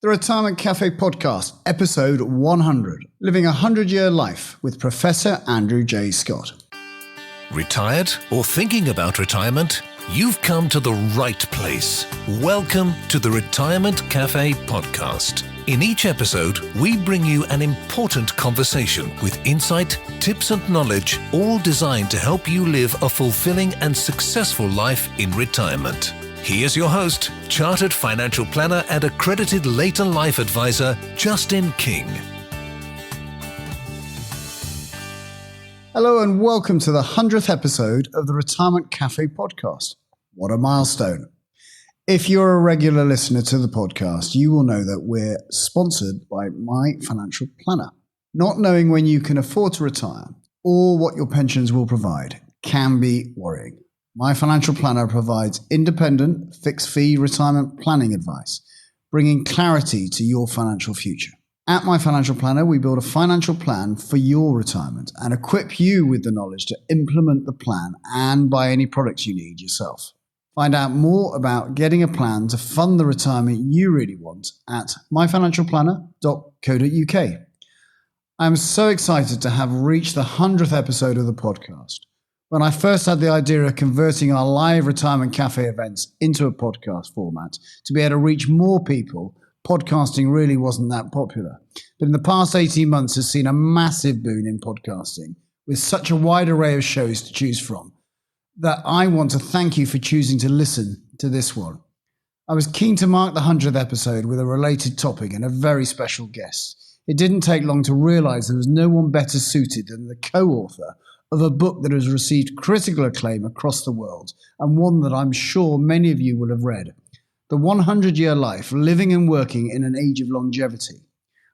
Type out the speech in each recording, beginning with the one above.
The Retirement Café podcast, episode 100, Living a 100-Year Life with Professor Andrew J. Scott. Retired or thinking about retirement? You've come to the right place. Welcome to the Retirement Café podcast. In each episode, we bring you an important conversation with insight, tips and knowledge, all designed to help you live a fulfilling and successful life in retirement. Here's your host, Chartered Financial Planner and Accredited Later Life Advisor, Justin King. Hello and welcome to the 100th episode of the Retirement Café podcast. What a milestone. If you're a regular listener to the podcast, you will know that we're sponsored by My Financial Planner. Not knowing when you can afford to retire or what your pensions will provide can be worrying. My Financial Planner provides independent, fixed-fee retirement planning advice, bringing clarity to your financial future. At My Financial Planner, we build a financial plan for your retirement and equip you with the knowledge to implement the plan and buy any products you need yourself. Find out more about getting a plan to fund the retirement you really want at myfinancialplanner.co.uk. I'm so excited to have reached the 100th episode of the podcast. When I first had the idea of converting our live Retirement Cafe events into a podcast format to be able to reach more people, podcasting really wasn't that popular. But in the past 18 months has seen a massive boon in podcasting with such a wide array of shows to choose from that I want to thank you for choosing to listen to this one. I was keen to mark the 100th episode with a related topic and a very special guest. It didn't take long to realize there was no one better suited than the co-author of a book that has received critical acclaim across the world, and one that I'm sure many of you will have read. The 100-Year Life, Living and Working in an Age of Longevity.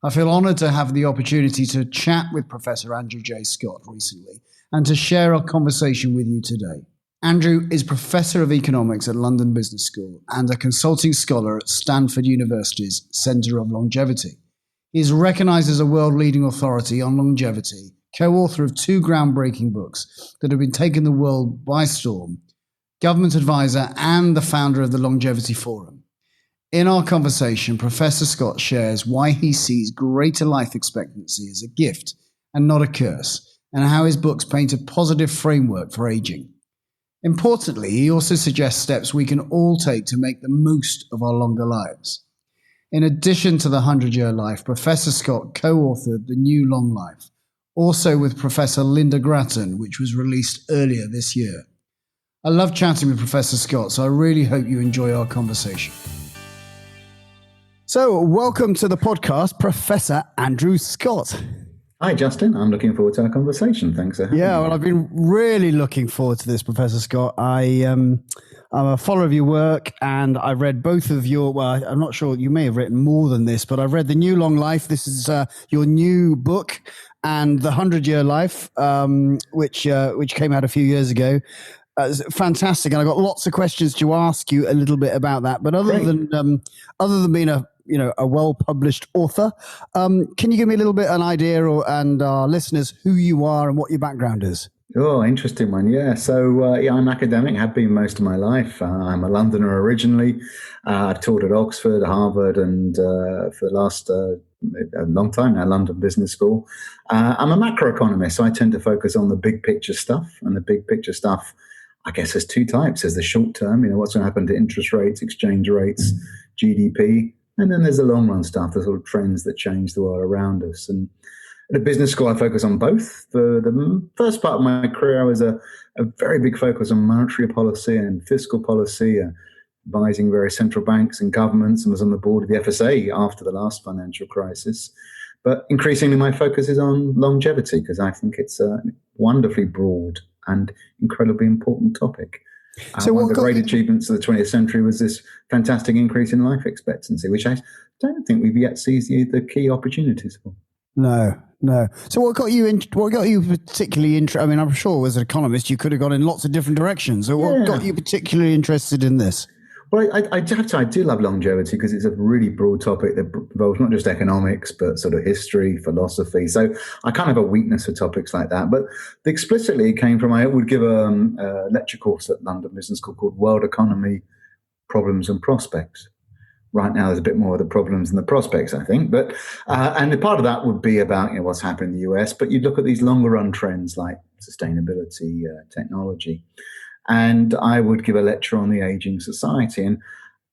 I feel honoured to have the opportunity to chat with Professor Andrew J. Scott recently, and to share our conversation with you today. Andrew is Professor of Economics at London Business School and a consulting scholar at Stanford University's Centre of Longevity. He is recognised as a world-leading authority on longevity, co-author of two groundbreaking books that have been taking the world by storm, government advisor and the founder of the Longevity Forum. In our conversation, Professor Scott shares why he sees greater life expectancy as a gift and not a curse, and how his books paint a positive framework for aging. Importantly, he also suggests steps we can all take to make the most of our longer lives. In addition to the 100-Year Life, Professor Scott co-authored The New Long Life, also with Professor Lynda Gratton, which was released earlier this year. I love chatting with Professor Scott, so I really hope you enjoy our conversation. So, welcome to the podcast, Professor Andrew Scott. Hi, Justin. I'm looking forward to our conversation. Thanks for having me. Yeah, well, I've been really looking forward to this, Professor Scott. I'm a follower of your work, and I've read both of your, well, I'm not sure, you may have written more than this, but I've read The New Long Life. This is your new book, and The 100-Year Life, which came out a few years ago. It's fantastic, and I've got lots of questions to ask you a little bit about that. But other than being a well-published author, can you give me a little bit an idea, and our listeners, who you are and what your background is? Oh, interesting one. Yeah. So, I'm academic, have been most of my life. I'm a Londoner originally. I've taught at Oxford, Harvard, and for the last a long time now, London Business School. I'm a macroeconomist, so I tend to focus on the big picture stuff. And the big picture stuff, I guess, there's two types. There's the short term, what's going to happen to interest rates, exchange rates, GDP. And then there's the long run stuff, the sort of trends that change the world around us. And at a business school, I focus on both. For the first part of my career, I was a very big focus on monetary policy and fiscal policy, advising various central banks and governments, and was on the board of the FSA after the last financial crisis. But increasingly, my focus is on longevity because I think it's a wonderfully broad and incredibly important topic. So one of the great achievements of the 20th century was this fantastic increase in life expectancy, which I don't think we've yet seized the key opportunities for. No. So what got you particularly interested? I mean, I'm sure as an economist, you could have gone in lots of different directions. So what got you particularly interested in this? Well, I do love longevity because it's a really broad topic that involves not just economics, but sort of history, philosophy. So I kind of have a weakness for topics like that. But explicitly it came from, I would give a lecture course at London Business School called World Economy, Problems and Prospects, right now there's a bit more of the problems than the prospects, I think. But and the part of that would be about what's happened in the US. But you look at these longer run trends like sustainability, technology, and I would give a lecture on the aging society. And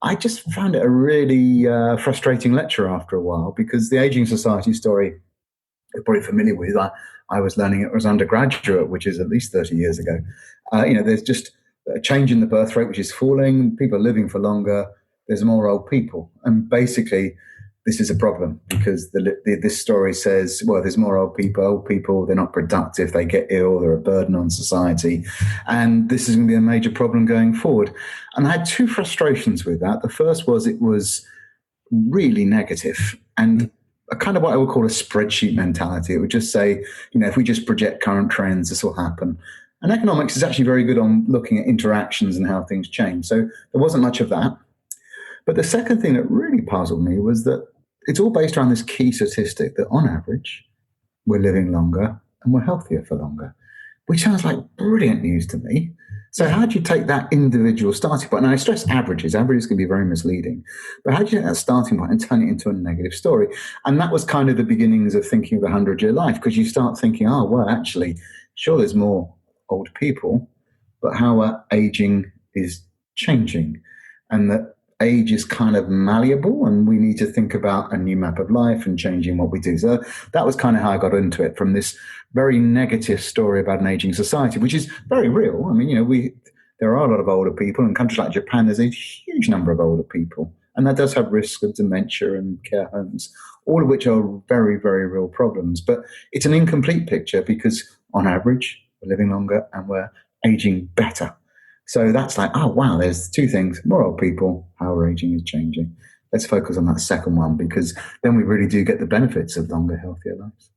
I just found it a really frustrating lecture after a while, because the aging society story you're probably familiar with. I was learning it as undergraduate, which is at least 30 years ago. There's just a change in the birth rate, which is falling. People are living for longer. There's more old people. And basically, this is a problem, because this story says, well, there's more old people, they're not productive, they get ill, they're a burden on society. And this is going to be a major problem going forward. And I had two frustrations with that. The first was it was really negative and a kind of what I would call a spreadsheet mentality. It would just say, if we just project current trends, this will happen. And economics is actually very good on looking at interactions and how things change. So there wasn't much of that. But the second thing that really puzzled me was that it's all based around this key statistic that on average, we're living longer and we're healthier for longer, which sounds like brilliant news to me. So how do you take that individual starting point? And I stress averages. Averages can be very misleading. But how do you take that starting point and turn it into a negative story? And that was kind of the beginnings of thinking of the 100-year life, because you start thinking, actually, sure, there's more old people, but how our aging is changing, and that age is kind of malleable, and we need to think about a new map of life and changing what we do. So that was kind of how I got into it, from this very negative story about an aging society, which is very real. I mean, there are a lot of older people. In countries like Japan, there's a huge number of older people, and that does have risks of dementia and care homes, all of which are very, very real problems. But it's an incomplete picture, because on average, we're living longer and we're aging better. So that's like, wow, there's two things: more old people, how our aging is changing. Let's focus on that second one, because then we really do get the benefits of longer, healthier lives.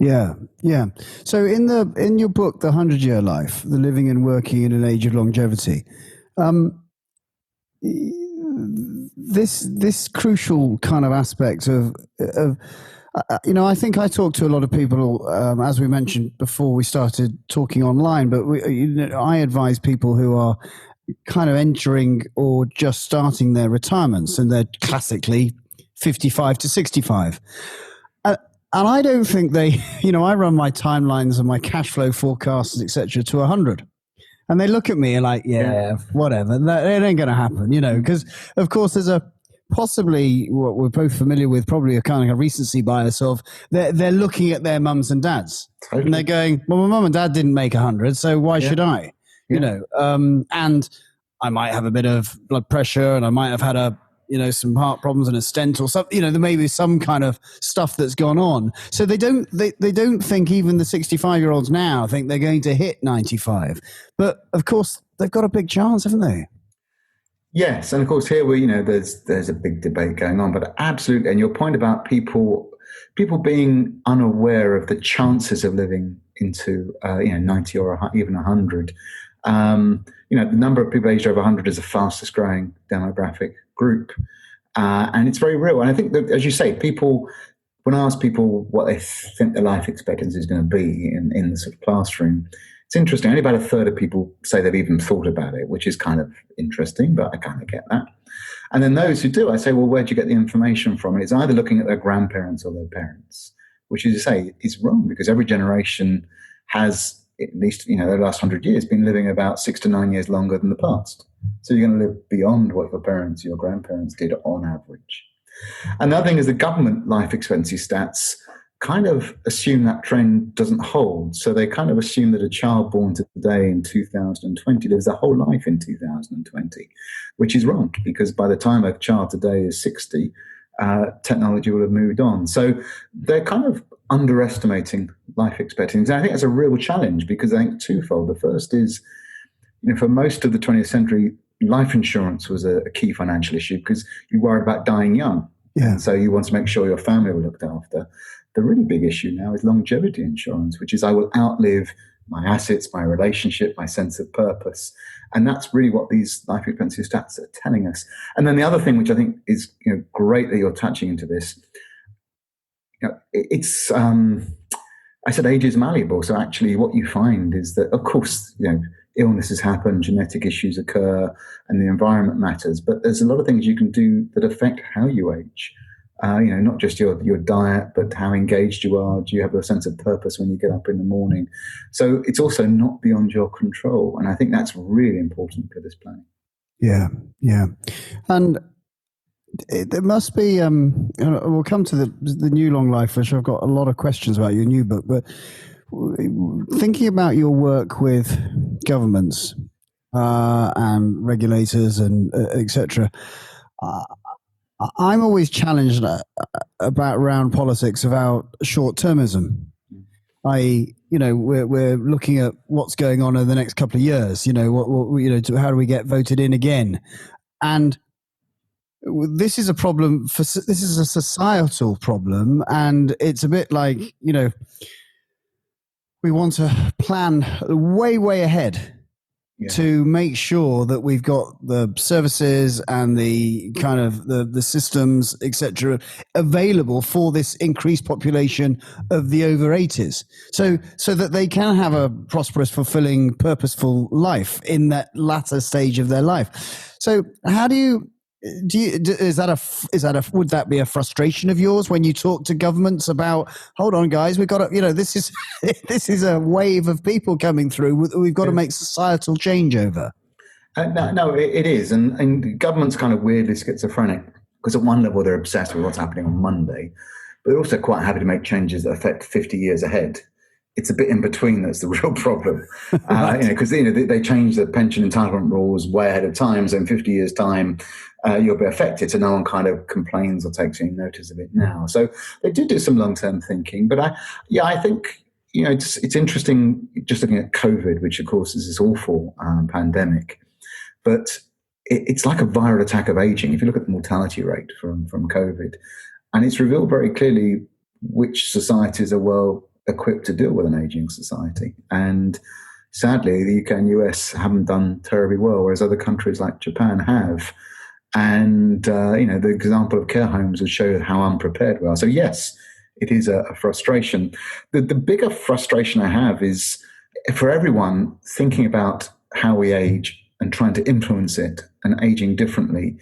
Yeah. So in your book, The 100-Year Life, The Living and Working in an Age of Longevity, this crucial kind of aspect of I think I talk to a lot of people, as we mentioned before we started talking online, but I advise people who are kind of entering or just starting their retirements, and they're classically 55 to 65. And I don't think they, I run my timelines and my cash flow forecasts, etc., to 100. And they look at me and like, whatever. It ain't going to happen, because, of course, there's possibly what we're both familiar with, probably a kind of a recency bias of they're looking at their mums and dads. Totally. And they're going, well, my mum and dad didn't make 100, so why should I? And I might have a bit of blood pressure, and I might have had some heart problems and a stent or something, there may be some kind of stuff that's gone on. So they don't think, even the 65-year-olds now think they're going to hit 95. But of course, they've got a big chance, haven't they? Yes. And of course, here there's a big debate going on, but absolutely. And your point about people being unaware of the chances of living into 90 or even 100. The number of people aged over 100 is the fastest growing demographic group. And it's very real. And I think that, as you say, when I ask people what they think their life expectancy is going to be in the sort of classroom, it's interesting. Only about a third of people say they've even thought about it, which is kind of interesting, but I kind of get that. And then those who do, I say, well, where'd you get the information from? And it's either looking at their grandparents or their parents, which, as you say, is wrong, because every generation has, at least, the last 100 years, been living about 6 to 9 years longer than the past. So you're going to live beyond what your parents, your grandparents did on average. And the other thing is the government life expectancy stats kind of assume that trend doesn't hold. So they kind of assume that a child born today in 2020 lives their whole life in 2020, which is wrong, because by the time a child today is 60, technology will have moved on. So they're kind of underestimating life expectancy. And I think that's a real challenge, because I think twofold. The first is, for most of the 20th century, life insurance was a key financial issue, because you worried about dying young. Yeah. And so you want to make sure your family were looked after. The really big issue now is longevity insurance, which is I will outlive my assets, my relationship, my sense of purpose. And that's really what these life expectancy stats are telling us. And then the other thing, which I think is great that you're touching into this, it's I said age is malleable. So actually what you find is that, of course, illnesses happen, genetic issues occur, and the environment matters. But there's a lot of things you can do that affect how you age. Not just your diet, but how engaged you are. Do you have a sense of purpose when you get up in the morning? So it's also not beyond your control. And I think that's really important for this planning. Yeah. And there must be, we'll come to the new long life, which I've got a lot of questions about your new book, but thinking about your work with governments and regulators and etc., I'm always challenged about around politics about short-termism. We're looking at what's going on in the next couple of years. How do we get voted in again? And this is a problem. This is a societal problem, and it's a bit like we want to plan way ahead. Yeah. To make sure that we've got the services and the kind of the systems, etc., available for this increased population of the over 80s, so that they can have a prosperous, fulfilling, purposeful life in that latter stage of their life. So how do you? Would that be a frustration of yours when you talk to governments about, hold on guys, we've got to, this is a wave of people coming through, we've got to make societal change over? No, it is. And government's kind of weirdly schizophrenic, because at one level they're obsessed with what's happening on Monday, but they're also quite happy to make changes that affect 50 years ahead. It's a bit in between that's the real problem, because they change the pension entitlement rules way ahead of time. So in 50 years' time, you'll be affected. So no one kind of complains or takes any notice of it now. So they do some long-term thinking. But I think it's interesting just looking at COVID, which of course is this awful pandemic. But it's like a viral attack of aging. If you look at the mortality rate from COVID, and it's revealed very clearly which societies are well equipped to deal with an aging society. And sadly, the UK and US haven't done terribly well, whereas other countries like Japan have. And, the example of care homes would show how unprepared we are. So yes, it is a frustration. The bigger frustration I have is for everyone thinking about how we age and trying to influence it and aging differently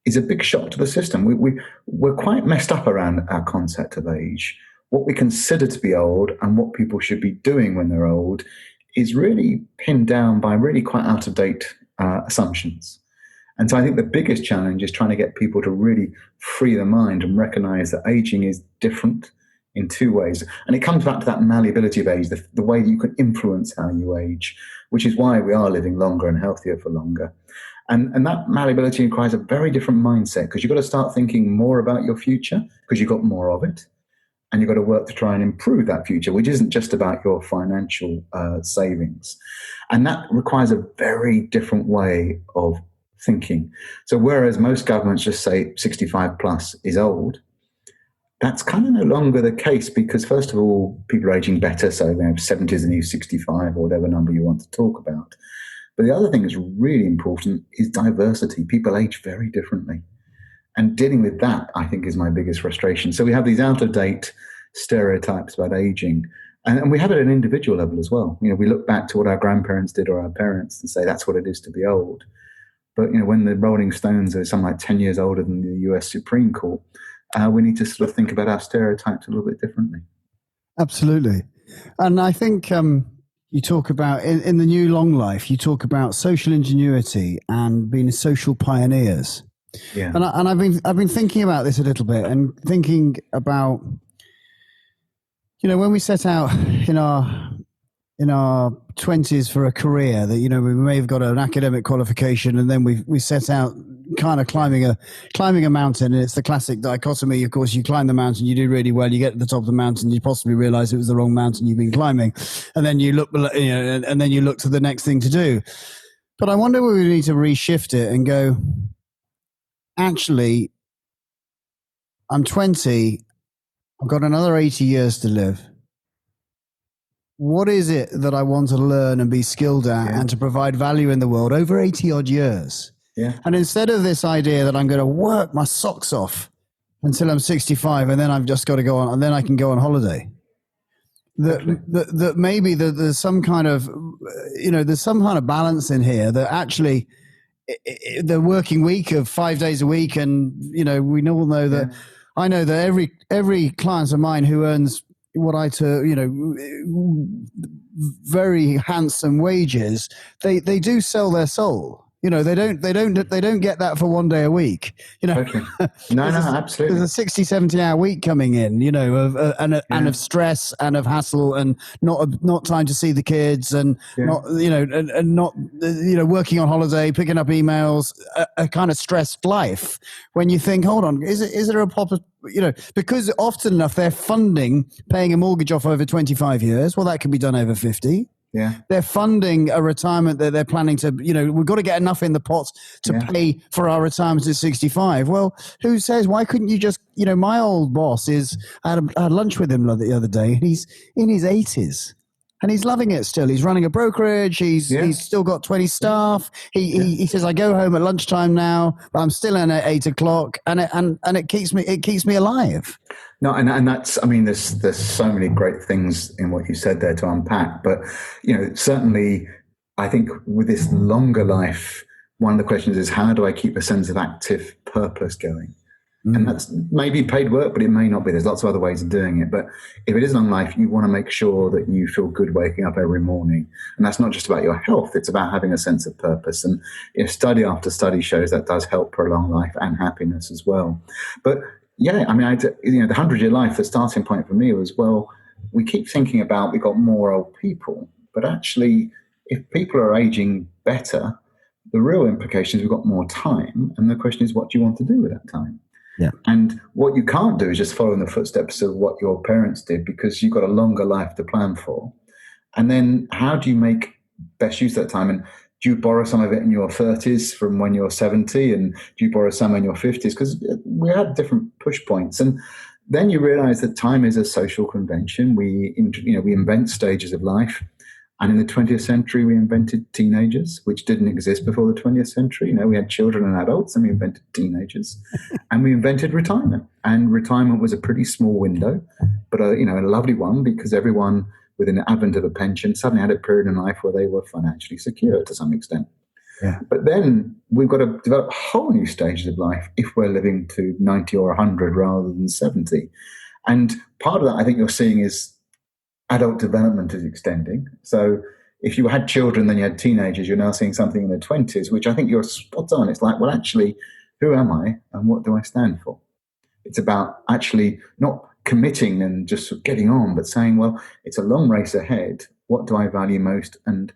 is a big shock to the system. We're quite messed up around our concept of age. What we consider to be old and what people should be doing when they're old is really pinned down by really quite out-of-date assumptions. And so I think the biggest challenge is trying to get people to really free their mind and recognize that aging is different in two ways. And it comes back to that malleability of age, the way that you can influence how you age, which is why we are living longer and healthier for longer. And that malleability requires a very different mindset, because you've got to start thinking more about your future because you've got more of it. And you've got to work to try and improve that future, which isn't just about your financial savings. And that requires a very different way of thinking. So whereas most governments just say 65 plus is old, that's kind of no longer the case, because first of all, people are aging better. So 70 is the new 65 or whatever number you want to talk about. But the other thing that's really important is diversity. People age very differently. And dealing with that, I think, is my biggest frustration. So we have these out-of-date stereotypes about aging, and we have it at an individual level as well. We look back to what our grandparents did or our parents and say that's what it is to be old. But when the Rolling Stones are something like 10 years older than the US Supreme Court, we need to sort of think about our stereotypes a little bit differently. Absolutely. And I think you talk about, in the new long life, you talk about social ingenuity and being social pioneers. Yeah. And I've been thinking about this a little bit, and thinking about, when we set out in our 20s for a career, that we may have got an academic qualification, and then we set out kind of climbing a mountain, and it's the classic dichotomy. Of course, you climb the mountain, you do really well, you get to the top of the mountain, you possibly realize it was the wrong mountain you've been climbing, and then you look below, and then you look to the next thing to do. But I wonder whether we need to reshift it and go, actually, I'm 20, I've got another 80 years to live. What is it that I want to learn and be skilled at and to provide value in the world over 80 odd years? Yeah. And instead of this idea that I'm going to work my socks off until I'm 65 and then I've just got to go on, and then I can go on holiday. that maybe there's some kind of, there's some kind of balance in here that actually the working week of 5 days a week. And, we all know that I know that every client of mine who earns what very handsome wages, they do sell their soul. They don't get that for 1 day a week. Okay. No, absolutely. There's a 60, 70 hour week coming in, and of stress and of hassle and not time to see the kids and not working on holiday, picking up emails, a kind of stressed life. When you think, hold on, is there a because often enough they're paying a mortgage off over 25 years. Well, that can be done over 50. Yeah, they're funding a retirement that they're planning to, we've got to get enough in the pot to pay for our retirement at 65. Well, who says, why couldn't you just, my old boss I had lunch with him the other day, and he's in his 80s. And he's loving it still. He's running a brokerage. He's still got 20 staff. He says, I go home at lunchtime now, but I'm still in at 8 o'clock, and it keeps me alive. No, and that's, there's so many great things in what you said there to unpack. But, certainly I think with this longer life, one of the questions is, how do I keep a sense of active purpose going? And that's maybe paid work, but it may not be. There's lots of other ways of doing it. But if it is long life, you want to make sure that you feel good waking up every morning. And that's not just about your health. It's about having a sense of purpose. And study after study shows that does help prolong life and happiness as well. But the 100-year life, the starting point for me was, well, we keep thinking about we've got more old people. But actually, if people are aging better, the real implication is we've got more time. And the question is, what do you want to do with that time? Yeah. And what you can't do is just follow in the footsteps of what your parents did, because you've got a longer life to plan for. And then how do you make best use of that time? And do you borrow some of it in your 30s from when you're 70? And do you borrow some in your 50s? Because we had different push points. And then you realize that time is a social convention. We invent stages of life. And in the 20th century, we invented teenagers, which didn't exist before the 20th century. We had children and adults, and we invented teenagers. And we invented retirement. And retirement was a pretty small window, but a lovely one, because everyone within the advent of a pension suddenly had a period in life where they were financially secure to some extent. Yeah. But then we've got to develop whole new stages of life if we're living to 90 or 100 rather than 70. And part of that, I think you're seeing, is adult development is extending. So if you had children, then you had teenagers, you're now seeing something in their 20s, which I think you're spot on. It's like, well, actually, who am I and what do I stand for? It's about actually not committing and just getting on, but saying, well, it's a long race ahead. What do I value most? And,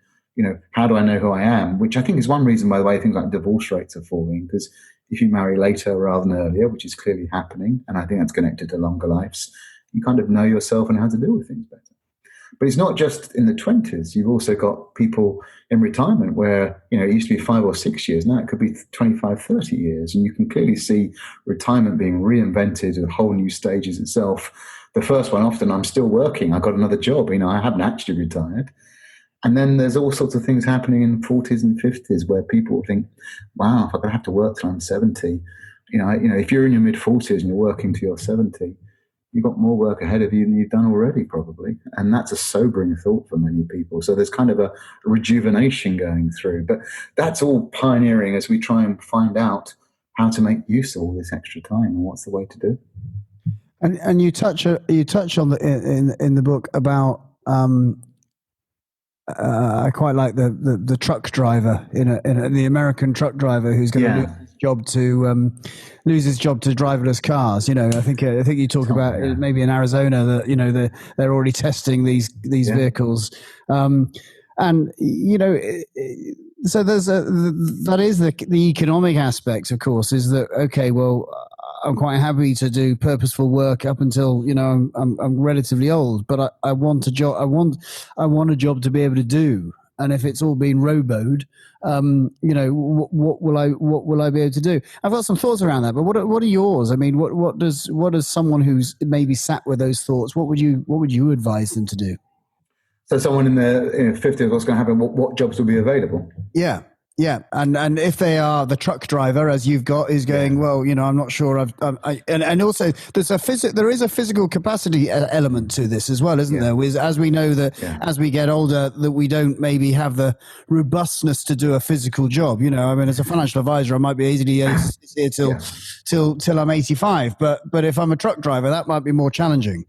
how do I know who I am? Which I think is one reason, by the way, things like divorce rates are falling, because if you marry later rather than earlier, which is clearly happening, and I think that's connected to longer lives, you kind of know yourself and how to deal with things better. But it's not just in the 20s. You've also got people in retirement where, it used to be 5 or 6 years. Now it could be 25, 30 years. And you can clearly see retirement being reinvented at whole new stages itself. The first one, often, I'm still working. I got another job. I haven't actually retired. And then there's all sorts of things happening in 40s and 50s where people think, wow, if I'm going to have to work till I'm 70, if you're in your mid-40s and you're working till you're 70, you've got more work ahead of you than you've done already, probably. And that's a sobering thought for many people. So there's kind of a rejuvenation going through. But that's all pioneering as we try and find out how to make use of all this extra time and what's the way to do. And you touch on in the book about I quite like the truck driver in the American truck driver who's going to lose his job to driverless cars. I think you talk about maybe in Arizona that they're already testing these vehicles, so there's that is the economic aspect, of course, is that okay? Well, I'm quite happy to do purposeful work up until I'm relatively old, but I want a job. I want a job to be able to do. And if it's all been roboed, what will I be able to do? I've got some thoughts around that, but what are yours? I mean, what does someone who's maybe sat with those thoughts, what would you advise them to do? So someone in their 50s, what's going to happen? What jobs will be available? Yeah. Yeah, and if they are the truck driver, as you've got, is going, well, I'm not sure. And also there is a physical capacity element to this as well, isn't there? As we know that as we get older, that we don't maybe have the robustness to do a physical job. As a financial advisor, I might be easily here till I'm 85, but if I'm a truck driver, that might be more challenging.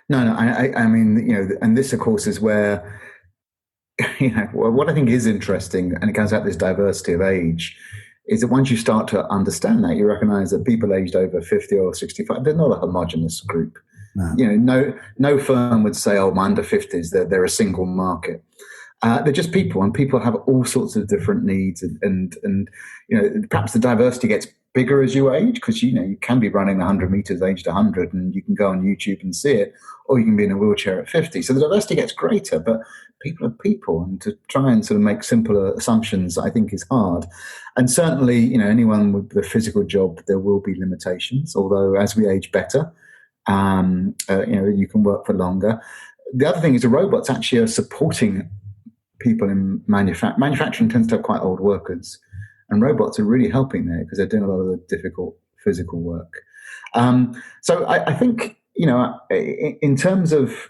No, I mean, and this, of course, is where. What I think is interesting, and it comes out this diversity of age, is that once you start to understand that, you recognize that people aged over 50 or 65, they're not a homogenous group. No. No firm would say, oh, my under 50s, they're a single market. They're just people, and people have all sorts of different needs, and perhaps the diversity gets bigger as you age, because you can be running 100 meters aged 100, and you can go on YouTube and see it, or you can be in a wheelchair at 50. So the diversity gets greater, but people are people, and to try and sort of make simpler assumptions, I think, is hard. And certainly, anyone with a physical job, there will be limitations. Although as we age better, you can work for longer. The other thing is the robots actually are supporting people in manufacturing. Manufacturing tends to have quite old workers, and robots are really helping there because they're doing a lot of the difficult physical work. So I think, in terms of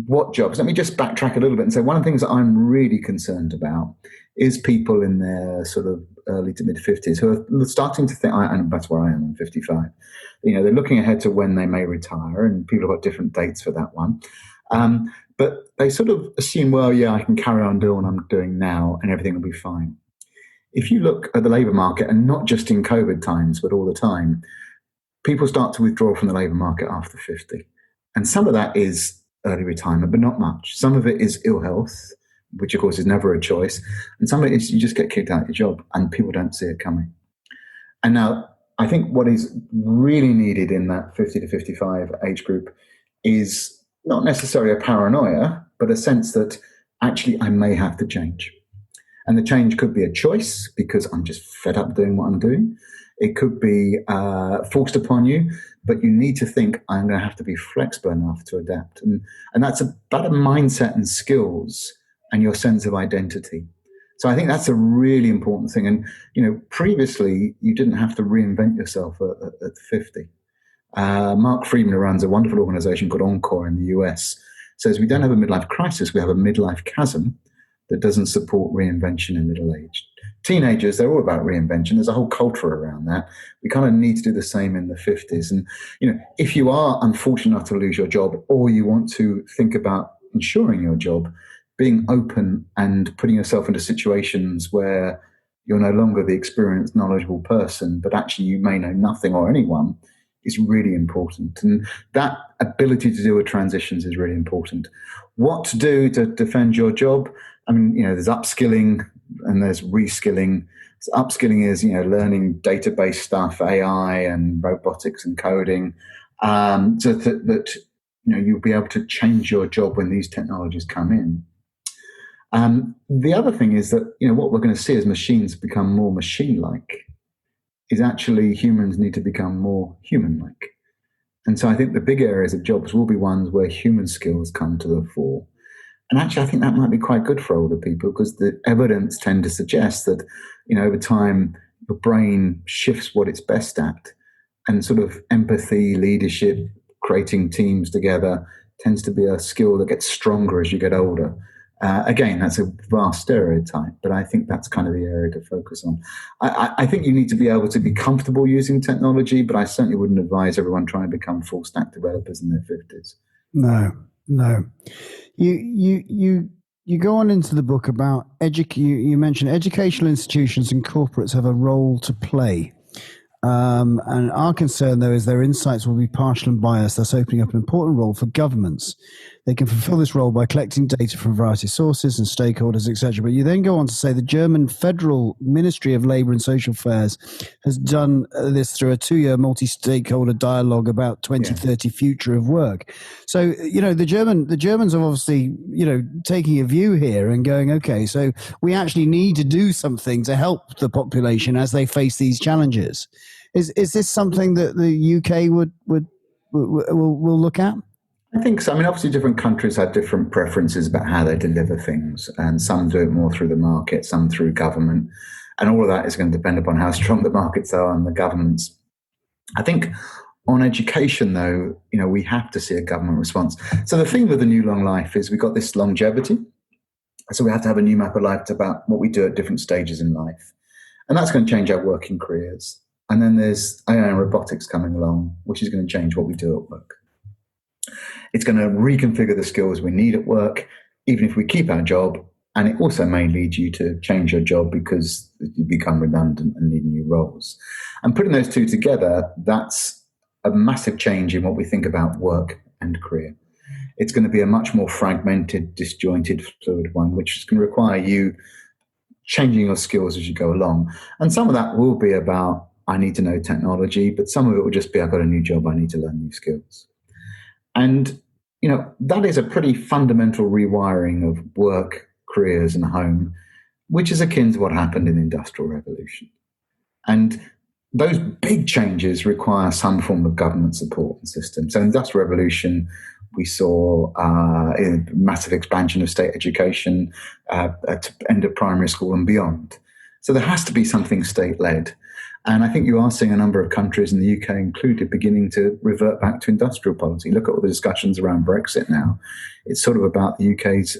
what jobs, let me just backtrack a little bit and say one of the things that I'm really concerned about is people in their sort of early to mid 50s who are starting to think, and that's where I am, I'm 55. They're looking ahead to when they may retire, and people have got different dates for that one. But they sort of assume, well, I can carry on doing what I'm doing now and everything will be fine. If you look at the labour market, and not just in COVID times, but all the time, people start to withdraw from the labour market after 50. And some of that is early retirement, but not much. Some of it is ill health, which of course is never a choice. And some of it is you just get kicked out of your job and people don't see it coming. And now I think what is really needed in that 50 to 55 age group is not necessarily a paranoia, but a sense that actually I may have to change. And the change could be a choice because I'm just fed up doing what I'm doing. It could be forced upon you, but you need to think, I'm going to have to be flexible enough to adapt. And that's about a mindset and skills and your sense of identity. So I think that's a really important thing. And, previously, you didn't have to reinvent yourself at 50. Mark Friedman, who runs a wonderful organization called Encore in the US, says we don't have a midlife crisis, we have a midlife chasm that doesn't support reinvention in middle age. Teenagers, they're all about reinvention. There's a whole culture around that. We kind of need to do the same in the 50s. And, if you are unfortunate enough to lose your job, or you want to think about ensuring your job, being open and putting yourself into situations where you're no longer the experienced, knowledgeable person, but actually you may know nothing or anyone, is really important. And that ability to deal with transitions is really important. What to do to defend your job? I mean, there's upskilling and there's reskilling. So upskilling is, learning database stuff, AI and robotics and coding, so that you'll be able to change your job when these technologies come in. The other thing is that, what we're going to see as machines become more machine-like is actually humans need to become more human-like. And so I think the big areas of jobs will be ones where human skills come to the fore. And actually, I think that might be quite good for older people because the evidence tend to suggest that, over time, the brain shifts what it's best at, and sort of empathy, leadership, creating teams together tends to be a skill that gets stronger as you get older. Again, that's a vast stereotype, but I think that's kind of the area to focus on. I think you need to be able to be comfortable using technology, but I certainly wouldn't advise everyone trying to become full stack developers in their 50s. No. You go on into the book about you mentioned educational institutions and corporates have a role to play. And our concern, though, is their insights will be partial and biased, thus opening up an important role for governments. They can fulfill this role by collecting data from a variety of sources and stakeholders, etc. But you then go on to say the German Federal Ministry of Labour and Social Affairs has done this through a 2-year multi-stakeholder dialogue about 2030 future of work. So, the Germans are obviously, taking a view here and going, okay, so we actually need to do something to help the population as they face these challenges. Is this something that the UK will look at? I think so. I mean, obviously, different countries have different preferences about how they deliver things, and some do it more through the market, some through government, and all of that is going to depend upon how strong the markets are and the governments. I think on education, though, we have to see a government response. So the theme of the new long life is we've got this longevity. So we have to have a new map of life about what we do at different stages in life. And that's going to change our working careers. And then there's AI and robotics coming along, which is going to change what we do at work. It's going to reconfigure the skills we need at work, even if we keep our job. And it also may lead you to change your job because you become redundant and need new roles. And putting those two together, that's a massive change in what we think about work and career. It's going to be a much more fragmented, disjointed, fluid one, which is going to require you changing your skills as you go along. And some of that will be about, I need to know technology, but some of it will just be, I've got a new job, I need to learn new skills. And, that is a pretty fundamental rewiring of work, careers, and home, which is akin to what happened in the Industrial Revolution. And those big changes require some form of government support and system. So in the Industrial Revolution, we saw a massive expansion of state education at the end of primary school and beyond. So there has to be something state-led. And I think you are seeing a number of countries, in the UK included, beginning to revert back to industrial policy. Look at all the discussions around Brexit now. It's sort of about the UK's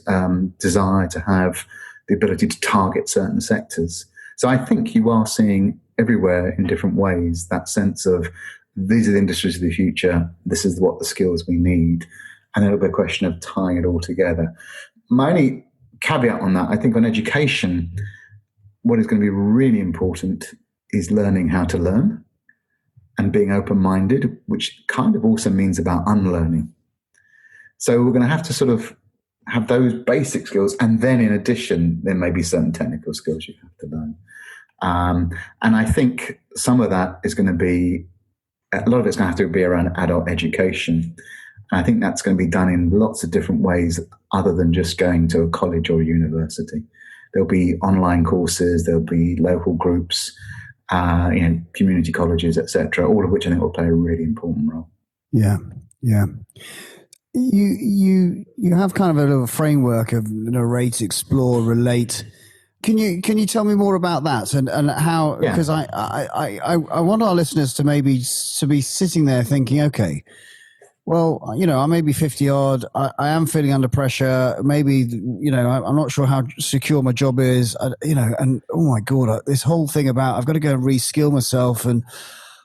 desire to have the ability to target certain sectors. So I think you are seeing everywhere in different ways that sense of these are the industries of the future, this is what the skills we need, and it'll be a question of tying it all together. My only caveat on that, I think on education, what is going to be really important is learning how to learn and being open-minded, which kind of also means about unlearning. So we're going to have to sort of have those basic skills, and then in addition, there may be certain technical skills you have to learn. And I think some of that is going to be, a lot of it's going to have to be around adult education. And I think that's going to be done in lots of different ways other than just going to a college or a university. There'll be online courses, there'll be local groups, community colleges, etc., all of which I think will play a really important role. Yeah. You have kind of a little framework of narrate, explore, relate. Can you tell me more about that and how? Because I want our listeners to be sitting there thinking, okay, well, I may be 50 odd. I am feeling under pressure. Maybe, I'm not sure how secure my job is, and oh my God, this whole thing about I've got to go and reskill myself and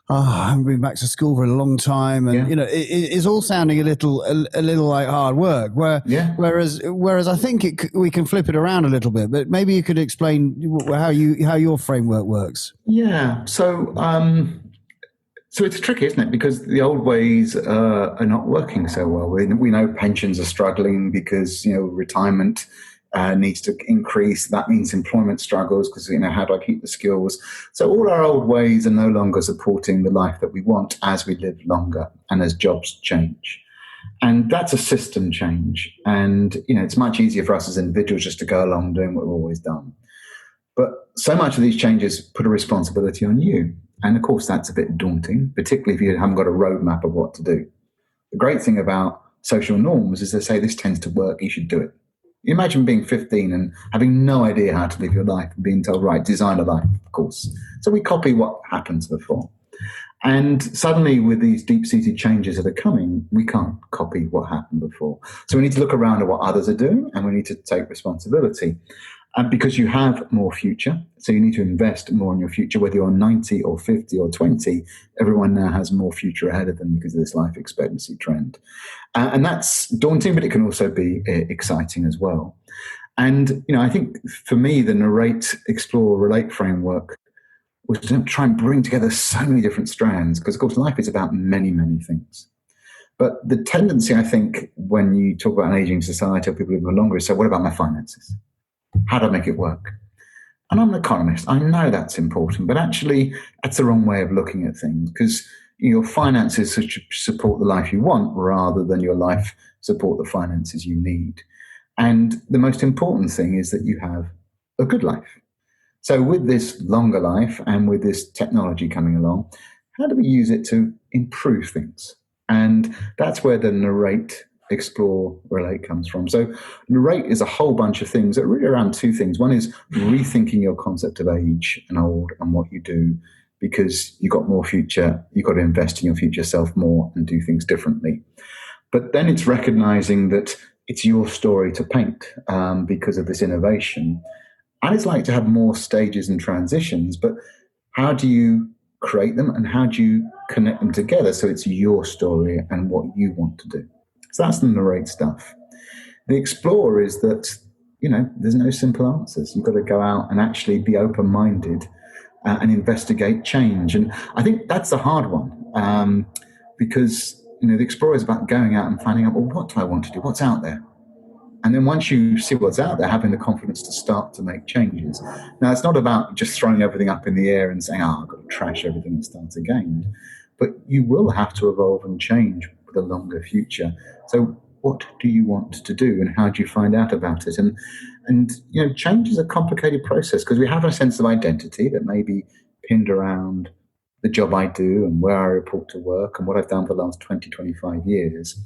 I haven't been back to school for a long time. And, it's all sounding a little like hard work whereas I think we can flip it around a little bit, but maybe you could explain how your framework works. Yeah. So it's tricky, isn't it? Because the old ways are not working so well. We know pensions are struggling because, retirement needs to increase. That means employment struggles because, how do I keep the skills? So all our old ways are no longer supporting the life that we want as we live longer and as jobs change. And that's a system change. And, it's much easier for us as individuals just to go along doing what we've always done. But so much of these changes put a responsibility on you. And of course, that's a bit daunting, particularly if you haven't got a roadmap of what to do. The great thing about social norms is they say this tends to work, you should do it. You imagine being 15 and having no idea how to live your life and being told, right, design a life, of course. So we copy what happens before. And suddenly with these deep-seated changes that are coming, we can't copy what happened before. So we need to look around at what others are doing and we need to take responsibility. And because you have more future, so you need to invest more in your future, whether you're 90 or 50 or 20, everyone now has more future ahead of them because of this life expectancy trend. And that's daunting, but it can also be exciting as well. And, I think for me, the narrate, explore, relate framework was to try and bring together so many different strands, because of course life is about many, many things. But the tendency, I think, when you talk about an aging society or people living longer is, so what about my finances? How do I make it work? And I'm an economist. I know that's important, but actually that's the wrong way of looking at things, because your finances should support the life you want rather than your life support the finances you need. And the most important thing is that you have a good life. So with this longer life and with this technology coming along, how do we use it to improve things? And that's where the narrate explore, relate comes from. So narrate is a whole bunch of things that are really around two things. One is rethinking your concept of age and old and what you do, because you've got more future, you've got to invest in your future self more and do things differently. But then it's recognizing that it's your story to paint because of this innovation. And it's like to have more stages and transitions, but how do you create them and how do you connect them together so it's your story and what you want to do? So that's the narrate stuff. The explore is that, there's no simple answers. You've got to go out and actually be open-minded and investigate change. And I think that's the hard one because, the explore is about going out and finding out, well, what do I want to do? What's out there? And then once you see what's out there, having the confidence to start to make changes. Now, it's not about just throwing everything up in the air and saying, I've got to trash everything and start again. But you will have to evolve and change for the longer future. So what do you want to do and how do you find out about it? And change is a complicated process because we have a sense of identity that may be pinned around the job I do and where I report to work and what I've done for the last 20, 25 years.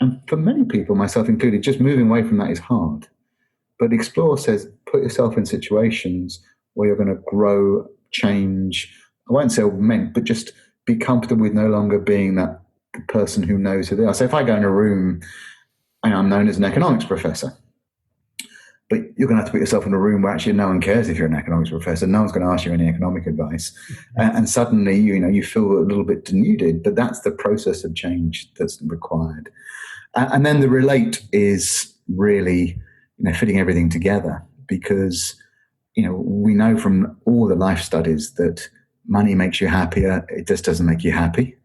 And for many people, myself included, just moving away from that is hard. But Explore says put yourself in situations where you're going to grow, change. I won't say augment, but just be comfortable with no longer being that person who knows who they are. So if I go in a room and I'm known as an economics professor, but you're going to have to put yourself in a room where actually no one cares if you're an economics professor. No one's going to ask you any economic advice. And suddenly, you feel a little bit denuded, but that's the process of change that's required. And then the relate is really, fitting everything together because, we know from all the life studies that money makes you happier. It just doesn't make you happy.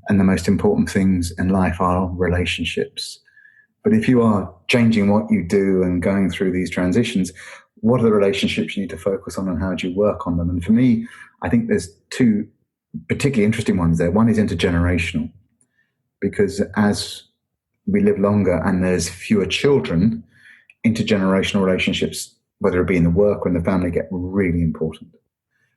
And the most important things in life are relationships. But if you are changing what you do and going through these transitions, what are the relationships you need to focus on and how do you work on them? And for me, I think there's two particularly interesting ones there. One is intergenerational, because as we live longer and there's fewer children, intergenerational relationships, whether it be in the work or in the family, get really important.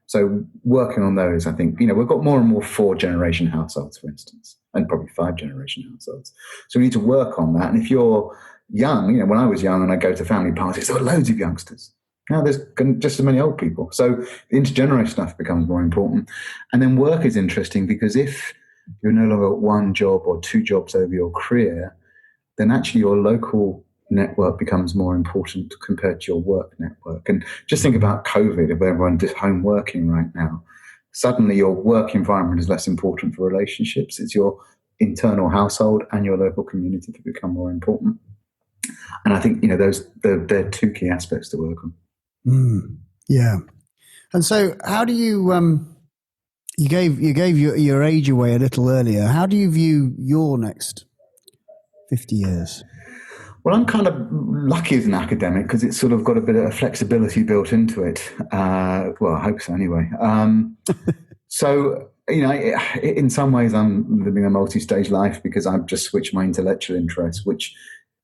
So working on those, I think, we've got more and more 4-generation households, for instance, and probably 5-generation households. So we need to work on that. And if you're young, when I was young and I go to family parties, there were loads of youngsters. Now there's just as many old people. So the intergenerational stuff becomes more important. And then work is interesting because if you're no longer at one job or 2 jobs over your career, then actually your local network becomes more important compared to your work network. And just think about COVID, if everyone did home working right now, suddenly your work environment is less important for relationships. It's your internal household and your local community that become more important. And I think, they're 2 key aspects to work on. Yeah. And so how do you, you gave your age away a little earlier. How do you view your next 50 years? Well, I'm kind of lucky as an academic because it's sort of got a bit of flexibility built into it. Well, I hope so anyway. So, in some ways I'm living a multi-stage life because I've just switched my intellectual interests, which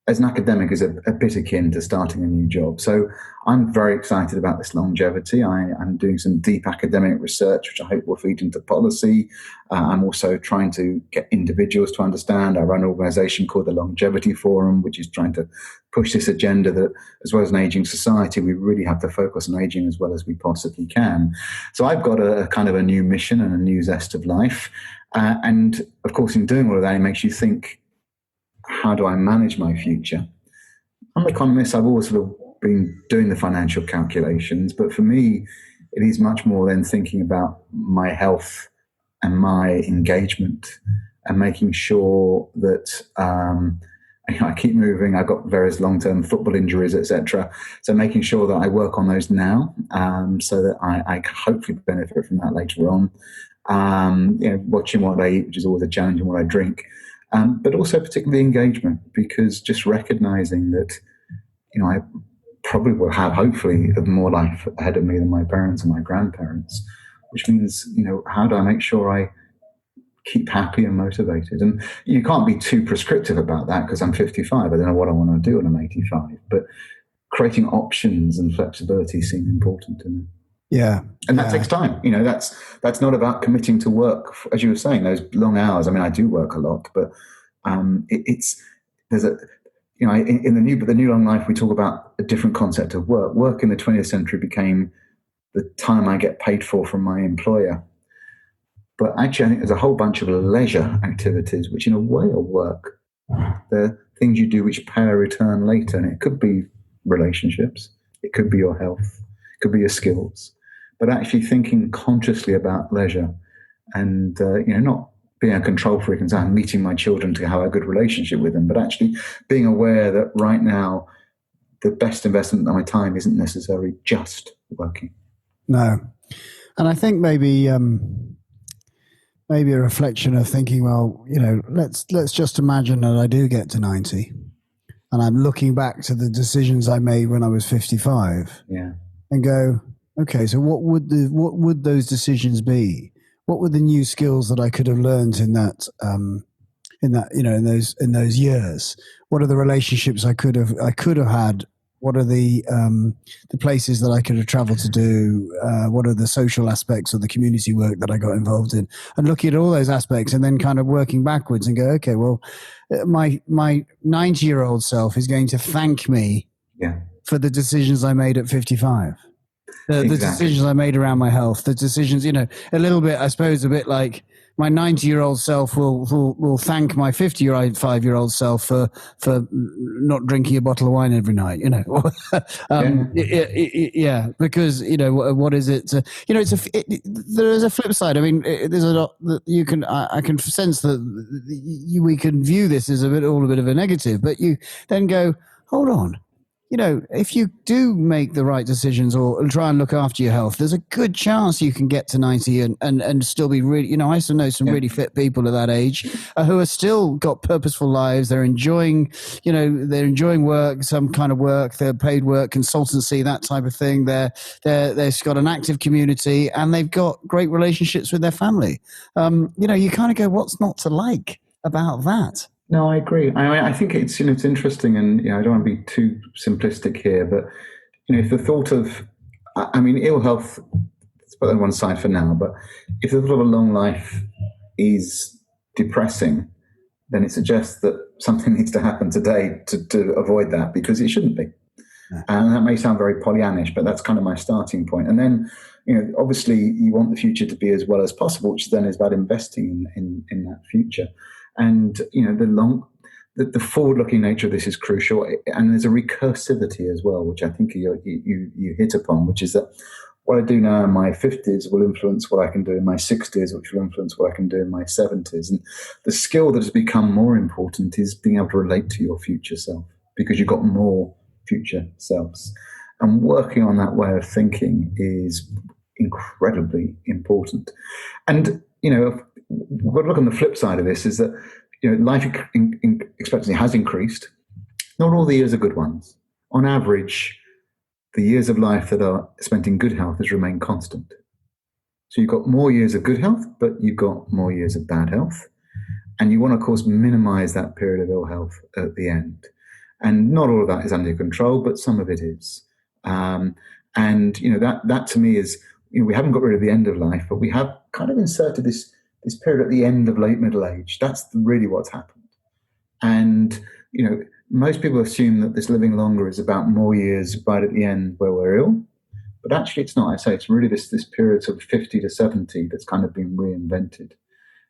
as an academic is a bit akin to starting a new job. So I'm very excited about this longevity. I'm doing some deep academic research, which I hope will feed into policy. I'm also trying to get individuals to understand. I run an organization called the Longevity Forum, which is trying to push this agenda that as well as an aging society, we really have to focus on aging as well as we possibly can. So I've got a kind of a new mission and a new zest of life. And of course, in doing all of that, it makes you think, how do I manage my future? I'm an economist. I've always sort of been doing the financial calculations, but for me, it is much more than thinking about my health and my engagement and making sure that I keep moving. I've got various long-term football injuries, etc. So making sure that I work on those now, so that I hopefully benefit from that later on. Watching what I eat, which is always a challenge, and what I drink. But also particularly engagement, because just recognizing that, I probably will have hopefully more life ahead of me than my parents and my grandparents, which means, how do I make sure I keep happy and motivated? And you can't be too prescriptive about that because I'm 55. I don't know what I want to do when I'm 85, but creating options and flexibility seem important to me. Yeah. And that takes time. That's not about committing to work, as you were saying, those long hours. I mean, I do work a lot, but it's there's a, in the New Long Life, we talk about a different concept of work. Work in the 20th century became the time I get paid for from my employer. But actually, I think there's a whole bunch of leisure activities, which in a way are work. They're things you do which pay a return later. And it could be relationships, it could be your health, it could be your skills. But actually thinking consciously about leisure and, not being a control freak and saying I'm meeting my children to have a good relationship with them, but actually being aware that right now, the best investment of my time isn't necessarily just working. No. And I think maybe a reflection of thinking, well, let's just imagine that I do get to 90 and I'm looking back to the decisions I made when I was 55 and go, okay, so what would those decisions be? What were the new skills that I could have learned in those years? What are the relationships I could have had? What are the places that I could have traveled to do? What are the social aspects of the community work that I got involved in? And looking at all those aspects and then kind of working backwards and go, okay, well, my 90-year-old self is going to thank me for the decisions I made at 55. The decisions I made around my health, the decisions, a little bit, I suppose, a bit like my 90-year-old self will thank my 55-year-old self for not drinking a bottle of wine every night, because, what is it? There is a flip side. I mean, there's a lot that I can sense that we can view this as all a bit of a negative, but you then go, hold on. If you do make the right decisions or try and look after your health, there's a good chance you can get to 90 and still be really, I also know some really fit people at that age who are still got purposeful lives. They're enjoying, work, some kind of work, they're paid work, consultancy, that type of thing. They've got an active community and they've got great relationships with their family. You kind of go, what's not to like about that? No, I agree. I think it's interesting, and I don't want to be too simplistic here, but if the thought of, ill health, let's put that on one side for now. But if the thought of a long life is depressing, then it suggests that something needs to happen today to avoid that, because it shouldn't be. Yeah. And that may sound very Pollyannish, but that's kind of my starting point. And then, obviously, you want the future to be as well as possible, which then is about investing in that future. And the forward-looking nature of this is crucial, and there's a recursivity as well, which I think you hit upon, which is that what I do now in my 50s will influence what I can do in my 60s, which will influence what I can do in my 70s. And the skill that has become more important is being able to relate to your future self, because you've got more future selves. And working on that way of thinking is incredibly important. And, we've got to look on the flip side of this, is that life expectancy has increased. Not all the years are good ones. On average, the years of life that are spent in good health has remained constant. So you've got more years of good health, but you've got more years of bad health. And you want to, of course, minimize that period of ill health at the end. And not all of that is under your control, but some of it is. And that to me is, we haven't got rid of the end of life, but we have kind of inserted this period at the end of late middle age. That's really what's happened. And, most people assume that this living longer is about more years right at the end where we're ill. But actually it's not. I say it's really this period of 50 to 70 that's kind of been reinvented.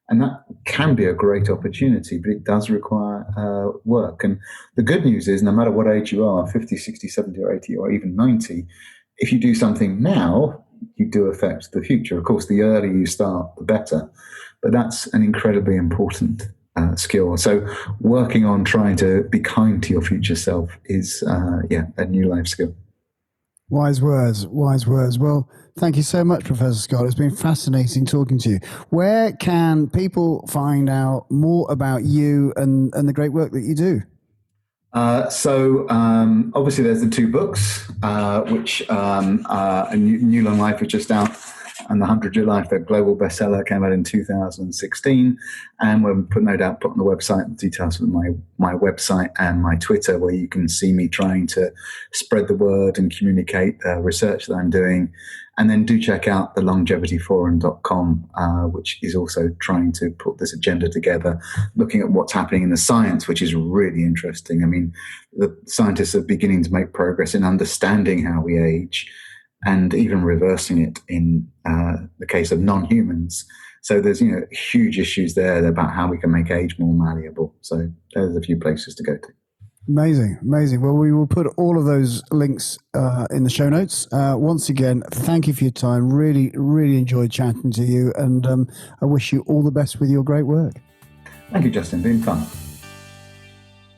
And that can be a great opportunity, but it does require work. And the good news is, no matter what age you are, 50, 60, 70 or 80 or even 90, if you do something now, you do affect the future. Of course, the earlier you start, the better. But that's an incredibly important skill. So working on trying to be kind to your future self is, a new life skill. Wise words. Well, thank you so much, Professor Scott. It's been fascinating talking to you. Where can people find out more about you and the great work that you do? So obviously there's the two books, which New Long Life is just out. and The 100-Year Life, the global bestseller, came out in 2016. And we're no doubt put on the website the details of my website and my Twitter, where you can see me trying to spread the word and communicate research that I'm doing. And then do check out the longevityforum.com, which is also trying to put this agenda together, looking at what's happening in the science, which is really interesting. I mean, the scientists are beginning to make progress in understanding how we age and even reversing it in the case of non-humans. So there's, huge issues there about how we can make age more malleable. So there's a few places to go to. Amazing. Well, we will put all of those links in the show notes. Once again, thank you for your time. Really, really enjoyed chatting to you, and I wish you all the best with your great work. Thank you, Justin. Been fun.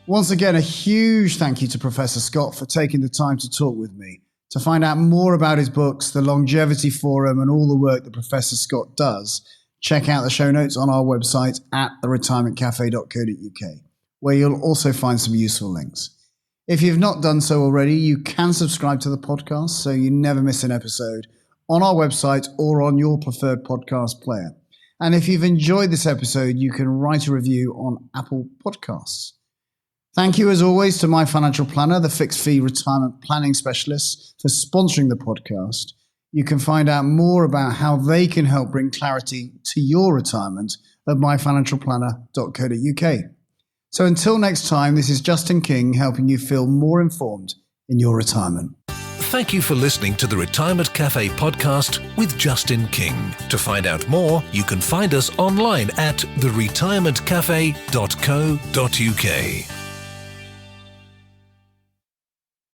Once again, a huge thank you to Professor Scott for taking the time to talk with me. To find out more about his books, the Longevity Forum, and all the work that Professor Scott does, check out the show notes on our website at theretirementcafe.co.uk. where you'll also find some useful links. If you've not done so already, you can subscribe to the podcast so you never miss an episode on our website or on your preferred podcast player. And if you've enjoyed this episode, you can write a review on Apple Podcasts. Thank you, as always, to My Financial Planner, the fixed fee retirement planning specialist, for sponsoring the podcast. You can find out more about how they can help bring clarity to your retirement at myfinancialplanner.co.uk. So until next time, this is Justin King helping you feel more informed in your retirement. Thank you for listening to the Retirement Café podcast with Justin King. To find out more, you can find us online at theretirementcafe.co.uk.